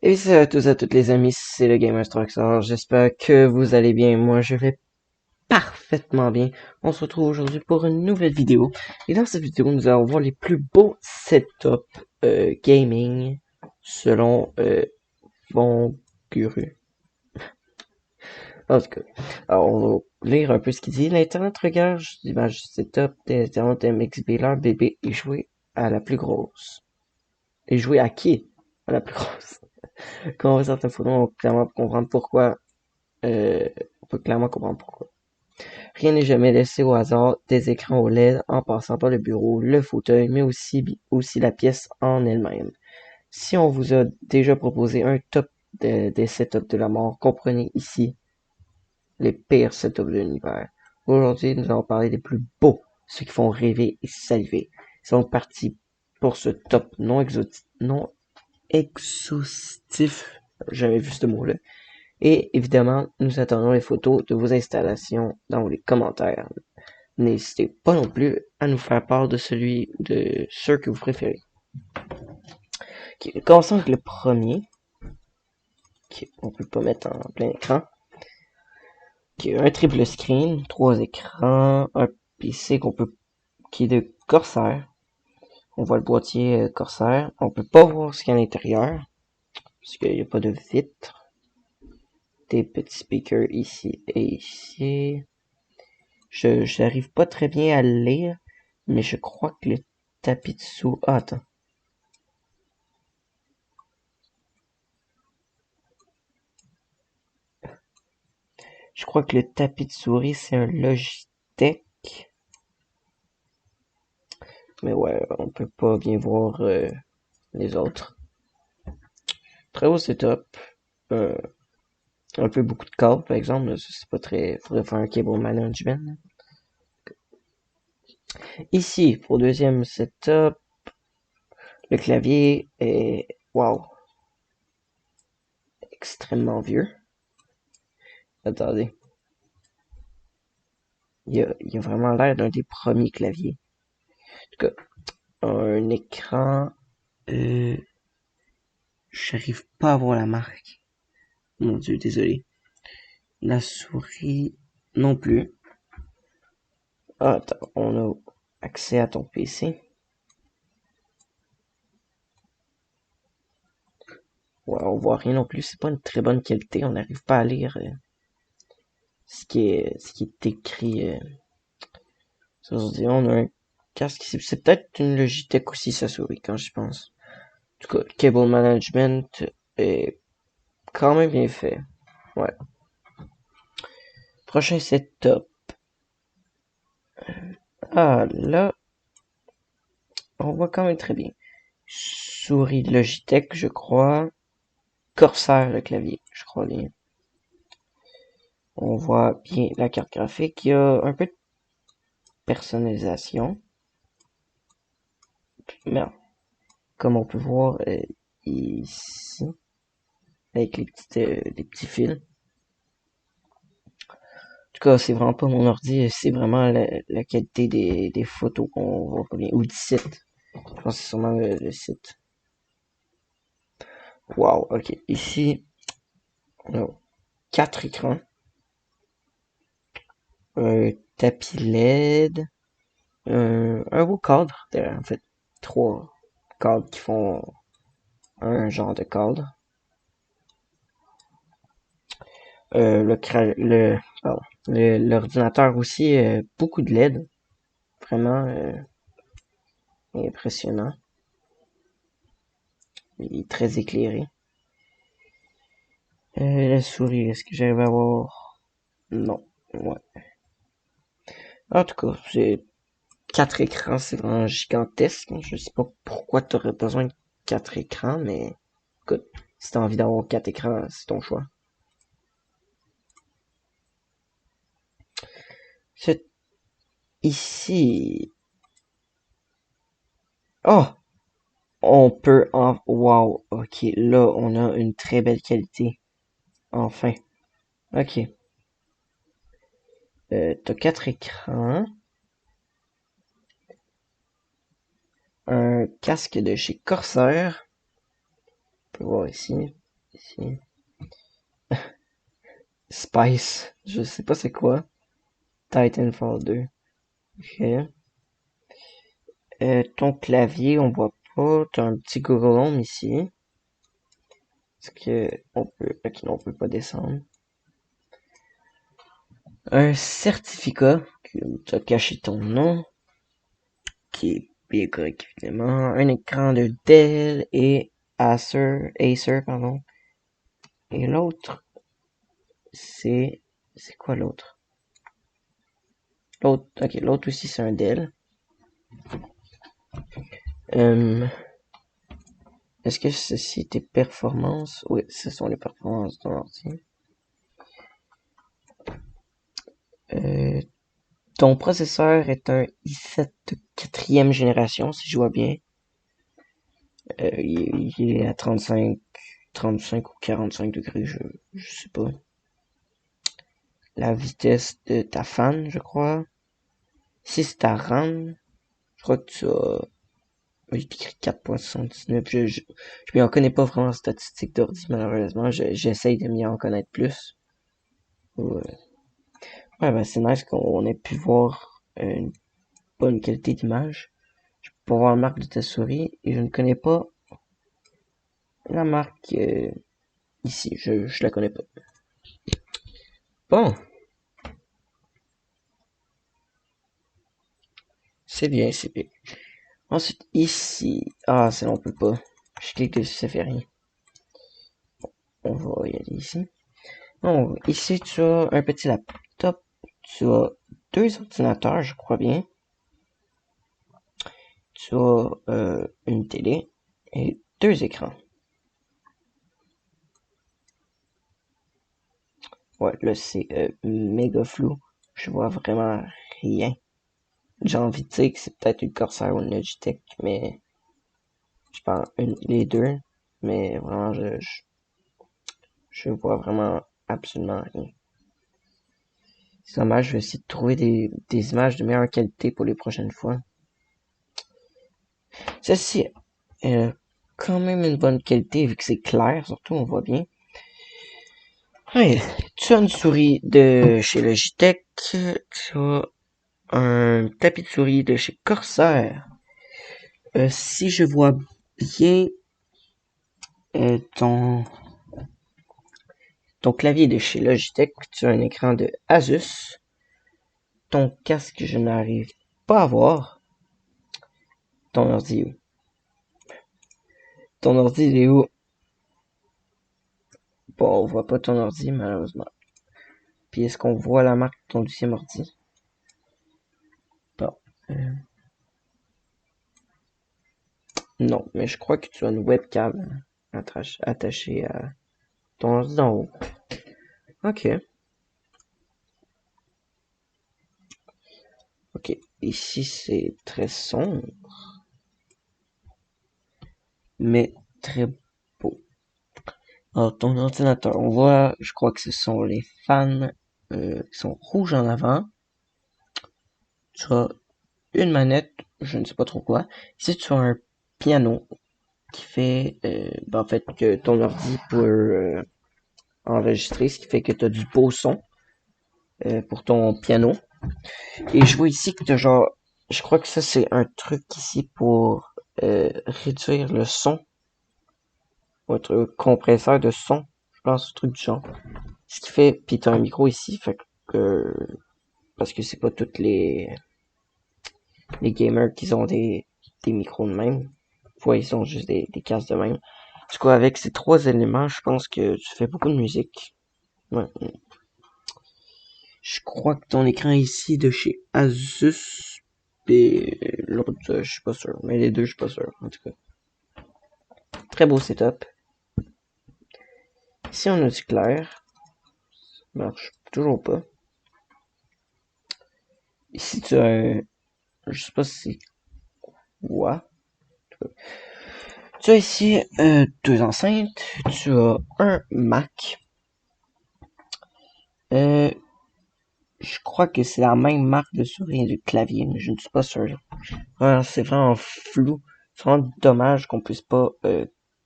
Et salut à tous et à toutes les amis, c'est le Gamer j'espère que vous allez bien, moi je vais parfaitement bien. On se retrouve aujourd'hui pour une nouvelle vidéo, et dans cette vidéo nous allons voir les plus beaux setups gaming selon Von Guru. En tout cas, alors on va lire un peu ce qu'il dit. L'Internet regarde l'image du setup d'Internet MXB, bébé est joué à la plus grosse. Et joué à qui? À la plus grosse. Quand on voit certaines photos, on peut clairement comprendre pourquoi. Rien n'est jamais laissé au hasard, des écrans OLED en passant par le bureau, le fauteuil, mais aussi la pièce en elle-même. Si on vous a déjà proposé un top des setups de la mort, comprenez ici les pires setups de l'univers. Aujourd'hui, nous allons parler des plus beaux, ceux qui font rêver et saliver. Ils sont partis pour ce top non exhaustif, j'avais vu ce mot-là. Et évidemment, nous attendons les photos de vos installations dans les commentaires. N'hésitez pas non plus à nous faire part de ceux que vous préférez. Okay, commençons avec le premier, qu'on peut pas mettre en plein écran. Qui est un triple screen, 3 écrans, un PC qui est de Corsair. On voit le boîtier Corsair. On peut pas voir ce qu'il y a à l'intérieur, parce qu'il n'y a pas de vitre. Des petits speakers ici et ici. Je n'arrive pas très bien à le lire, mais je crois que le tapis dessous... Ah, attends. Je crois que le tapis de souris, c'est un Logitech. Mais ouais, on peut pas bien voir les autres. Très beau setup. Euh, un peu beaucoup de câbles, par exemple. C'est pas très... Faudrait faire un cable management. Ici, pour le deuxième setup, le clavier est... Wow. Extrêmement vieux. Attendez. Il a vraiment l'air d'un des premiers claviers. En tout cas, un écran... Euh, J'arrive pas à voir la marque. Mon Dieu, désolé. La souris non plus. Ah, attends, on a accès à ton PC. Ouais, on voit rien non plus. C'est pas une très bonne qualité. On n'arrive pas à lire ce qui est écrit. Ça veut dire, on a un casque. C'est peut-être une Logitech aussi, sa souris, quand je pense. En tout cas, le cable management est quand même bien fait. Ouais. Prochain setup. Ah, là, on voit quand même très bien. Souris Logitech, je crois. Corsair, le clavier, je crois bien. On voit bien la carte graphique. Il y a un peu de personnalisation. Mais comme on peut voir ici, avec les petits fils. En tout cas, c'est vraiment pas mon ordi, c'est vraiment la qualité des photos qu'on voit bien. Ou du site. Je pense que c'est sûrement le site. Wow, ok. Ici, on a 4 écrans. Un tapis LED. Un beau cadre. En fait, 3 cadres qui font un genre de cadre. L'ordinateur aussi, beaucoup de LED. Vraiment impressionnant. Il est très éclairé. La souris, est-ce que j'arrive à voir? Non. Ouais. En tout cas, c'est 4 écrans, c'est vraiment gigantesque. Je sais pas pourquoi tu aurais besoin de 4 écrans, mais écoute, si t'as envie d'avoir 4 écrans, c'est ton choix. C'est ici. Oh! On peut en... Wow! Ok, là, on a une très belle qualité. Enfin. Ok. T'as 4 écrans. Un casque de chez Corsair. On peut voir ici. ici. Spice, je sais pas c'est quoi. Titanfall 2. Ok. Ton clavier, on voit pas. T'as un petit Google Home ici. Est-ce que on peut. Ok, non, on peut pas descendre. Un certificat qui t'a caché ton nom, qui est bien correct évidemment. Un écran de Dell et Acer, pardon. Et l'autre, c'est quoi l'autre? L'autre aussi c'est un Dell. Euh, Est-ce que ceci est tes performances? Oui, ce sont les performances de ton ordi. Euh, Ton processeur est un i7 de 4e génération, si je vois bien. Il est à 35 ou 45 degrés, je sais pas. La vitesse de ta fan, je crois. Si c'est ta RAM, je crois que tu as... Oui, écrit 4.79. Je m'y en connais pas vraiment en statistiques d'ordi, malheureusement. J'essaye de m'y en connaître plus. Ouais, ouais ben c'est nice qu'on ait pu voir une bonne qualité d'image. Je peux voir la marque de ta souris et je ne connais pas la marque ici. Je la connais pas. Bon, c'est bien, c'est bien. Ensuite, ici. Ah, ça, on peut pas. Je clique dessus, ça fait rien. On va y aller ici. Bon, ici, tu as un petit laptop. Tu as deux ordinateurs, je crois bien. Tu as une télé et deux écrans. Ouais, là, c'est méga flou. Je vois vraiment rien. J'ai envie de dire que c'est peut-être une Corsair ou une Logitech, mais je pense les deux. Mais vraiment, je vois vraiment absolument rien. C'est dommage, je vais essayer de trouver des images de meilleure qualité pour les prochaines fois. Celle-ci est quand même une bonne qualité vu que c'est clair, surtout on voit bien. Ouais, tu as une souris de chez Logitech, tu as un tapis de souris de chez Corsair. Si je vois bien ton clavier de chez Logitech, tu as un écran de Asus. Ton casque, je n'arrive pas à voir. Ton ordi, ton ordi, il est où? Bon, on voit pas ton ordi, malheureusement. Puis est-ce qu'on voit la marque de ton deuxième ordi? Bon. Euh, non, mais je crois que tu as une webcam attachée à ton ordi d'en haut. Ok. Ok. Ici, c'est très sombre, mais très beau. Alors, ton ordinateur, on voit, je crois que ce sont les fans qui sont rouges en avant. Tu as une manette, je ne sais pas trop quoi. Ici, tu as un piano qui fait, en fait, que ton ordi peut enregistrer, ce qui fait que tu as du beau son pour ton piano. Et je vois ici que tu as genre, je crois que ça c'est un truc ici pour réduire le son, ou un truc compresseur de son, je pense, un truc du genre. Ce qui fait, puis tu as un micro ici, fait que, parce que c'est pas toutes les gamers qui ont des micros de même. Ouais, ils ont juste des casques de même. Du coup, avec ces trois éléments, je pense que tu fais beaucoup de musique. Ouais. Je crois que ton écran ici de chez Asus, et l'autre, je suis pas sûr. Mais les deux, je suis pas sûr, en tout cas. Très beau setup. Ici, on a du clair. Ça marche toujours pas. Ici, tu as un... Je sais pas si c'est quoi. Tu as ici deux enceintes. Tu as un Mac. Euh, je crois que c'est la même marque de souris et de clavier, mais je ne suis pas sûr. Ouais, c'est vraiment flou. C'est vraiment dommage qu'on puisse pas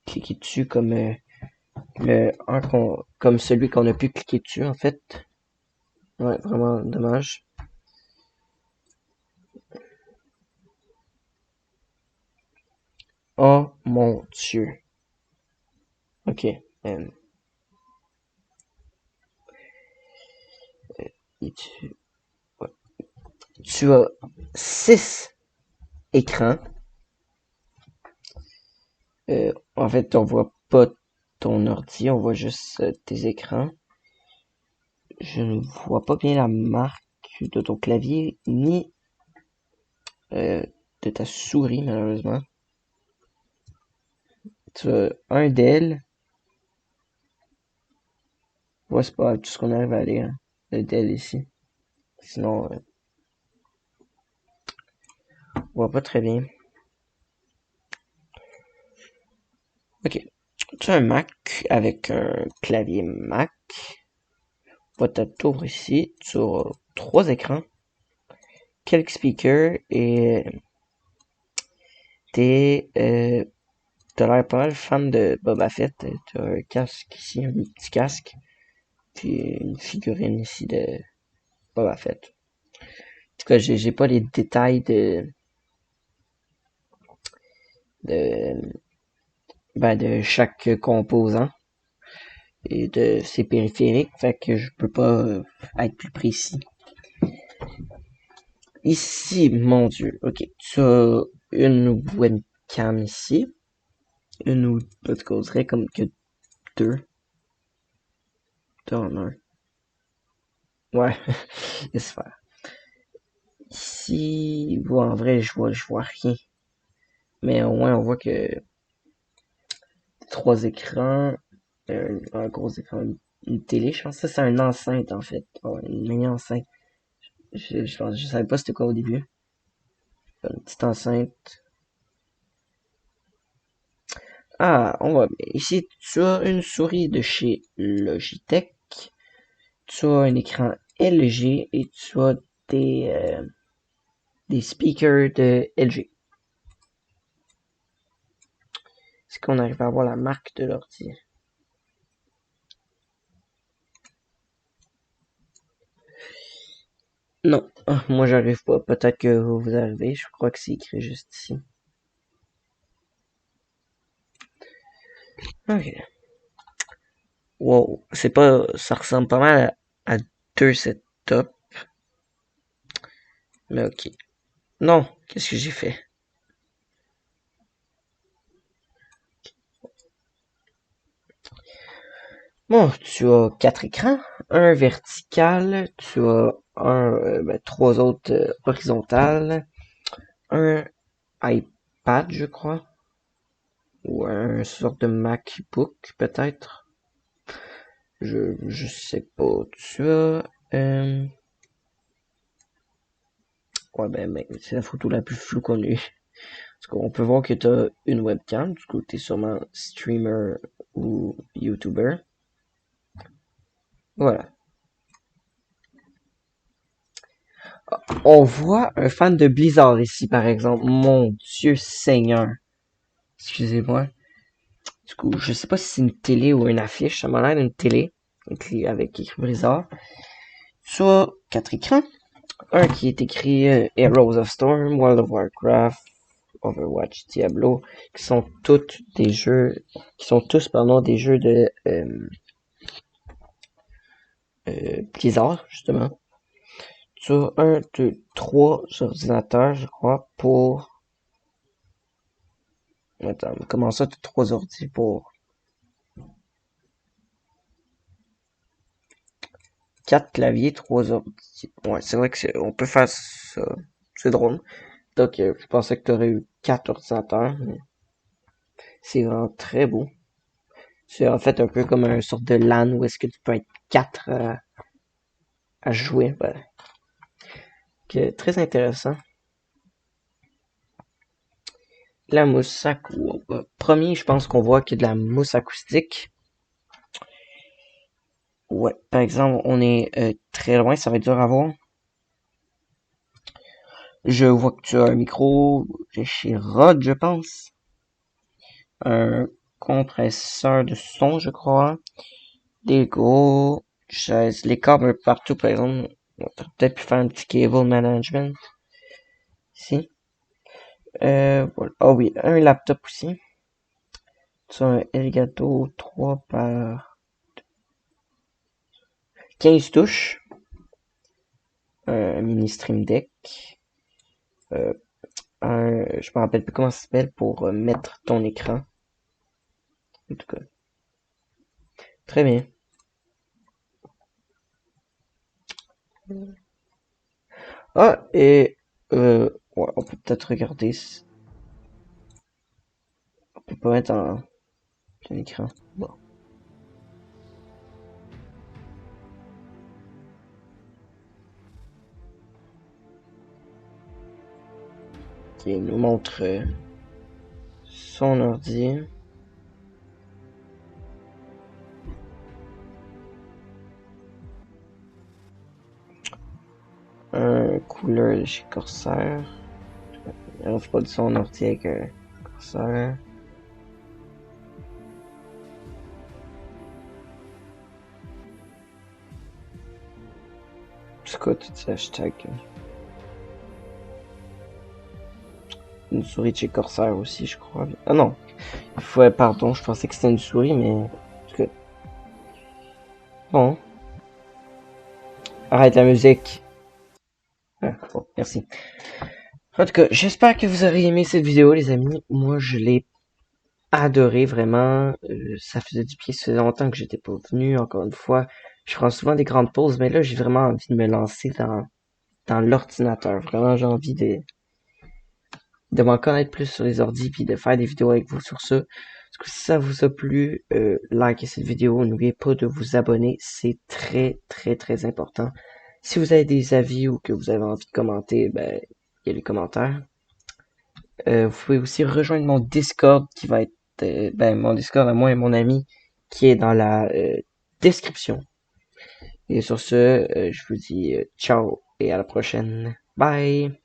cliquer dessus comme Comme celui qu'on a pu cliquer dessus, en fait. Ouais, vraiment dommage. Oh mon Dieu. Ok. euh, et ouais. Tu as 6 écrans. En fait, on voit pas ton ordi, on voit juste tes écrans. Je ne vois pas bien la marque de ton clavier, ni euh, de ta souris, malheureusement. Tu as un Dell. Ouais, c'est pas tout ce qu'on arrive à aller, hein. Le Dell ici. Sinon, on voit pas très bien. Ok. Tu as un Mac avec un clavier Mac. On va ta tour ici. Tu as 3 écrans, quelques speakers et t'as l'air pas mal fan de Boba Fett. T'as un casque ici, un petit casque. Puis une figurine ici de Boba Fett. En tout cas, j'ai pas les détails de, de chaque composant et de ses périphériques, fait que je peux pas être plus précis. Ici, mon Dieu, ok, tu as une webcam ici, une ou en tout cas, on dirait comme que deux, deux en un. Ouais, laisse faire. Ici, bon, en vrai, je vois rien, mais au moins on voit que 3 écrans, un gros écran, une télé, je pense que ça c'est un enceinte en fait, ouais, une mini enceinte. Je savais pas c'était quoi au début. Une petite enceinte. Ah, on va bien. Ici, tu as une souris de chez Logitech. Tu as un écran LG et tu as des speakers de LG. Est-ce qu'on arrive à voir la marque de l'ordi? Non, ah, moi j'arrive pas. Peut-être que vous arrivez. Je crois que c'est écrit juste ici. Ok. Wow, c'est pas, ça ressemble pas mal à deux setups, mais ok. Non, qu'est-ce que j'ai fait? Bon, tu as 4 écrans, un vertical, tu as trois autres horizontales, un iPad, je crois, ou un sorte de MacBook, peut-être. Je sais pas. Tu as, ouais, ben, c'est la photo la plus floue qu'on ait. Parce qu'on peut voir que tu as une webcam, du coup, tu es sûrement streamer ou YouTuber. Voilà. On voit un fan de Blizzard ici, par exemple. Mon Dieu Seigneur. Excusez-moi. Du coup, je sais pas si c'est une télé ou une affiche. Ça m'a l'air d'une télé avec écrit Blizzard. Soit 4 écrans. Un qui est écrit Heroes of Storm, World of Warcraft, Overwatch, Diablo, qui sont tous, pardon, des jeux de Blizzard, justement. Tu as un, deux, trois ordinateurs, je crois, pour... Attends, comment ça, tu as 3 ordi pour 4 claviers, 3 ordi? Ouais, c'est vrai que on peut faire ça. C'est drôle. Donc, je pensais que tu aurais eu 4 ordinateurs, mais c'est vraiment très beau. C'est en fait un peu comme un sorte de LAN où est-ce que tu peux être 4 à jouer. Ouais. Très intéressant. La mousse premier, je pense qu'on voit qu'il y a de la mousse acoustique. Ouais, par exemple, on est très loin, ça va être dur à voir. Je vois que tu as un micro de chez Rode, je pense. Un compresseur de son, je crois, des gros chaises, les câbles partout, par exemple. On aurait peut-être pu faire un petit cable management ici. Voilà. Ah oui, un laptop aussi. C'est un Elgato 3 par 15 touches. Un mini Stream Deck. Euh, je me rappelle plus comment ça s'appelle pour mettre ton écran. En tout cas, très bien. Ah, et ouais, on peut peut-être regarder. On peut pas mettre en plein écran. Bon. Qui nous montre son ordi. Un couleur de chez Corsair. On fait pas de son ordi avec Corsair. C'est quoi tous ces hashtags? Une souris de chez Corsair aussi, je crois. Ah non. Pardon, je pensais que c'était une souris, mais. Bon. Arrête la musique. Ah, bon, merci. En tout cas, j'espère que vous aurez aimé cette vidéo, les amis. Moi, je l'ai adoré, vraiment. Ça faisait du pied, ça faisait longtemps que j'étais pas venu. Encore une fois, je prends souvent des grandes pauses, mais là, j'ai vraiment envie de me lancer dans l'ordinateur. Vraiment, j'ai envie de m'en connaître plus sur les ordis puis de faire des vidéos avec vous sur ça. Si ça vous a plu, likez cette vidéo. N'oubliez pas de vous abonner. C'est très, très, très important. Si vous avez des avis ou que vous avez envie de commenter, ben, il y a les commentaires. Vous pouvez aussi rejoindre mon Discord qui va être, ben, mon Discord à moi et mon ami qui est dans la description. Et sur ce, je vous dis ciao et à la prochaine. Bye!